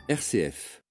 RCF.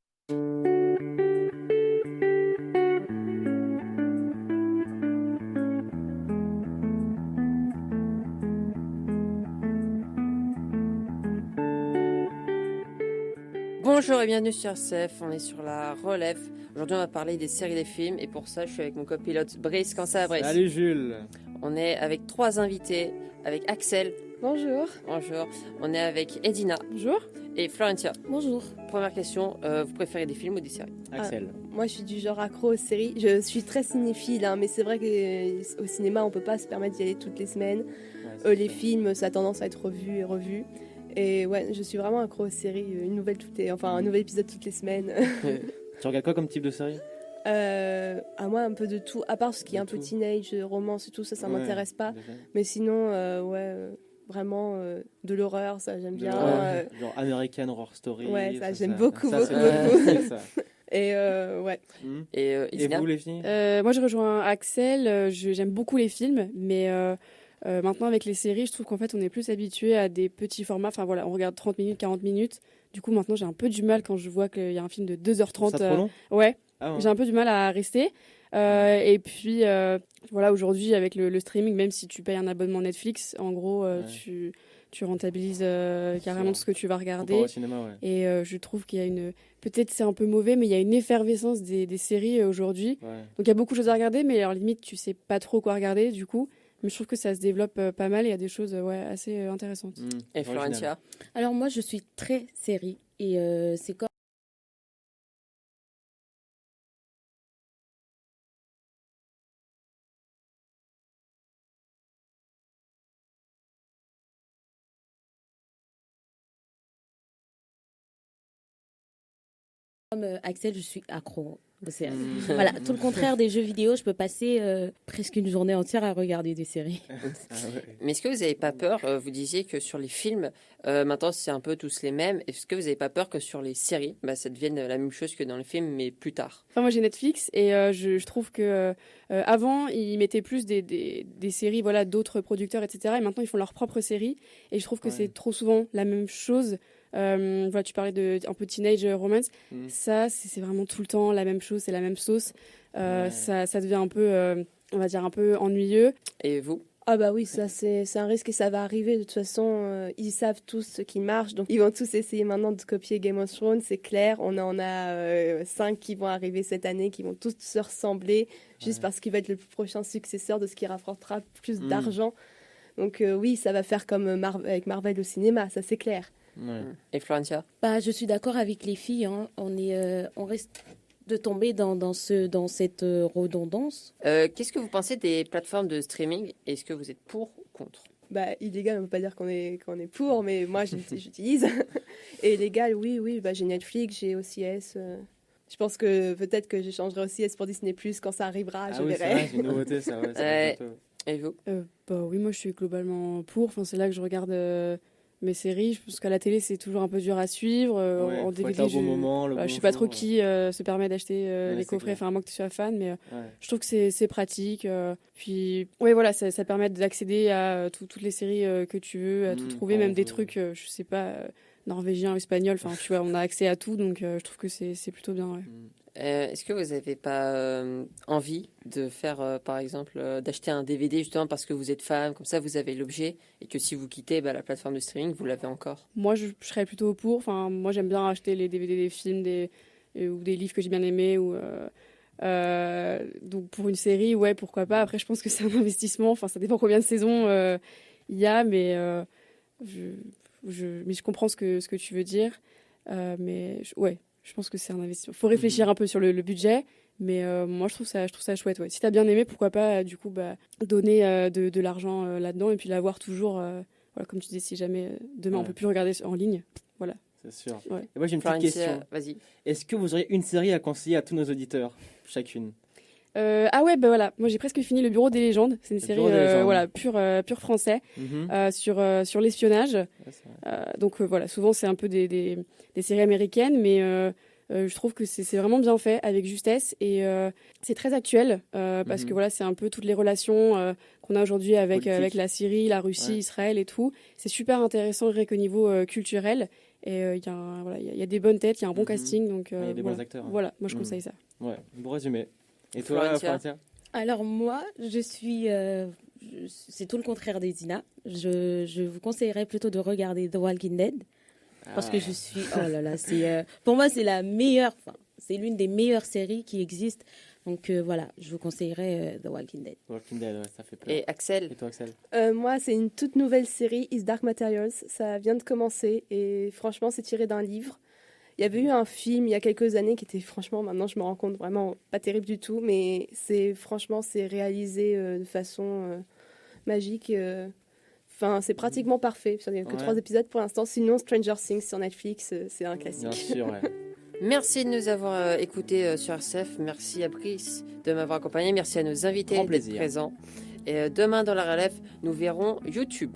Bonjour et bienvenue sur RCF, on est sur la relève. Aujourd'hui on va parler des séries et des films et pour ça je suis avec mon copilote Brice. Comment ça va Brice ? Salut Jules. On est avec 3 invités, avec Axel. Bonjour. Bonjour. On est avec Edina. Bonjour. Et Florentia. Bonjour. Première question, vous préférez des films ou des séries ? Axel. Moi, je suis du genre accro aux séries. Je suis très cinéphile, mais c'est vrai qu'au cinéma, on peut pas se permettre d'y aller toutes les semaines. Les films, ça a tendance à être revu et revu. Et ouais, je suis vraiment accro aux séries. Un nouvel épisode toutes les semaines. Tu regardes quoi comme type de série ? À moi, un peu de tout. À part ce qui est un peu teenage, romance et tout, ça m'intéresse pas. Déjà. Mais sinon, vraiment de l'horreur, ça j'aime bien. Genre American Horror Story. Ouais, ça j'aime beaucoup. beaucoup. Ça. Et ouais. Et vous les filles ? Moi je rejoins Axel, j'aime beaucoup les films, mais maintenant avec les séries, je trouve qu'en fait on est plus habitué à des petits formats. Enfin voilà, on regarde 30 minutes, 40 minutes. Du coup maintenant j'ai un peu du mal quand je vois qu'il y a un film de 2h30. Ça trop long ? Ouais. Ah ouais. J'ai un peu du mal à rester. Et puis voilà, aujourd'hui avec le streaming, même si tu payes un abonnement Netflix, en gros tu rentabilises carrément tout ce que tu vas regarder. Au cinéma, ouais. Et je trouve qu'il y a peut-être c'est un peu mauvais, mais il y a une effervescence des séries aujourd'hui. Ouais. Donc il y a beaucoup de choses à regarder, mais alors limite tu sais pas trop quoi regarder du coup. Mais je trouve que ça se développe pas mal et il y a des choses assez intéressantes. Et Florentia ? Alors moi je suis très série et c'est comme Axel, je suis accro aux séries. Voilà, tout le contraire des jeux vidéo, je peux passer presque une journée entière à regarder des séries. Mais est-ce que vous n'avez pas peur, vous disiez que sur les films, maintenant c'est un peu tous les mêmes, est-ce que vous n'avez pas peur que sur les séries, ça devienne la même chose que dans les films, mais plus tard ? Enfin, moi j'ai Netflix et je trouve que avant ils mettaient plus des séries d'autres producteurs, etc. Et maintenant ils font leurs propres séries et je trouve que c'est trop souvent la même chose. Tu parlais de un peu teenage romance, ça c'est vraiment tout le temps la même chose, c'est la même sauce. Ça devient un peu, on va dire un peu ennuyeux. Et vous ? Ah bah oui, ça c'est un risque et ça va arriver. De toute façon, ils savent tous ce qui marche, donc ils vont tous essayer maintenant de copier Game of Thrones, c'est clair. On en a 5 qui vont arriver cette année, qui vont tous se ressembler, juste parce qu'il va être le prochain successeur de ce qui rapportera plus d'argent. Donc oui, ça va faire comme avec Marvel au cinéma, ça c'est clair. Ouais. Et Florentia ? Je suis d'accord avec les filles, on risque de tomber dans cette redondance. Qu'est-ce que vous pensez des plateformes de streaming ? Est-ce que vous êtes pour ou contre ? Illégal, on ne peut pas dire qu'on est pour, mais moi j'utilise. Et légal, oui, j'ai Netflix, j'ai OCS. Je pense que peut-être que j'échangerai OCS pour Disney+, quand ça arrivera, je verrai. C'est une nouveauté ça, Et vous ? Oui, moi je suis globalement pour, c'est là que je regarde mes séries. Je pense qu'à la télé c'est toujours un peu dur à suivre. En DVD, je sais pas trop qui se permet d'acheter les coffrets, à moins que tu sois fan, mais je trouve que c'est pratique. Puis ça permet d'accéder à toutes les séries que tu veux, à tout trouver, même des trucs, je sais pas, norvégiens ou espagnols. Enfin, tu vois, on a accès à tout, donc je trouve que c'est plutôt bien. Ouais. Est-ce que vous n'avez pas envie de faire, par exemple, d'acheter un DVD justement parce que vous êtes fan, comme ça vous avez l'objet, et que si vous quittez la plateforme de streaming, vous l'avez encore ? Moi, je serais plutôt pour. Enfin, moi, j'aime bien acheter les DVD des films ou des livres que j'ai bien aimés. Donc, pour une série, pourquoi pas. Après, je pense que c'est un investissement. Enfin, ça dépend combien de saisons il y a, mais je comprends ce que tu veux dire. Je pense que c'est un investissement. Il faut réfléchir un peu sur le budget, mais moi, je trouve ça chouette. Ouais. Si tu as bien aimé, pourquoi pas donner de l'argent là-dedans et puis l'avoir toujours, comme tu dis, si jamais demain on peut plus regarder en ligne. Voilà. C'est sûr. Ouais. Et moi, j'ai une petite question. Vas-y. Est-ce que vous auriez une série à conseiller à tous nos auditeurs, chacune ? Moi j'ai presque fini Le Bureau des légendes. C'est une série pur français sur l'espionnage. Souvent c'est un peu des séries américaines, mais je trouve que c'est vraiment bien fait avec justesse et c'est très actuel parce que c'est un peu toutes les relations qu'on a aujourd'hui avec la Syrie, la Russie, Israël et tout. C'est super intéressant rien qu'au niveau culturel. Et il y a des bonnes têtes, il y a un bon casting. Donc, il y a des bons acteurs. Voilà, moi je conseille ça. Ouais, bon résumé. Et toi, Florentia? Alors moi, je suis... c'est tout le contraire des Zina. Je vous conseillerais plutôt de regarder The Walking Dead. Parce que je suis... Oh là là, pour moi, c'est la meilleure... c'est l'une des meilleures séries qui existent. Donc voilà, je vous conseillerais The Walking Dead. The Walking Dead, ouais, ça fait peur. Et Axel? Et toi, Axel? Moi, c'est une toute nouvelle série, Is Dark Materials. Ça vient de commencer et franchement, c'est tiré d'un livre. Il y avait eu un film il y a quelques années qui était franchement, maintenant je me rends compte, vraiment pas terrible du tout, mais c'est réalisé de façon magique. Enfin, c'est pratiquement parfait. Il n'y a que 3 épisodes pour l'instant. Sinon, Stranger Things sur Netflix, c'est un classique. Bien sûr, ouais. Merci de nous avoir écoutés sur RCF. Merci à Brice de m'avoir accompagné. Merci à nos invités d'être présents. Et demain dans la relève, nous verrons YouTube.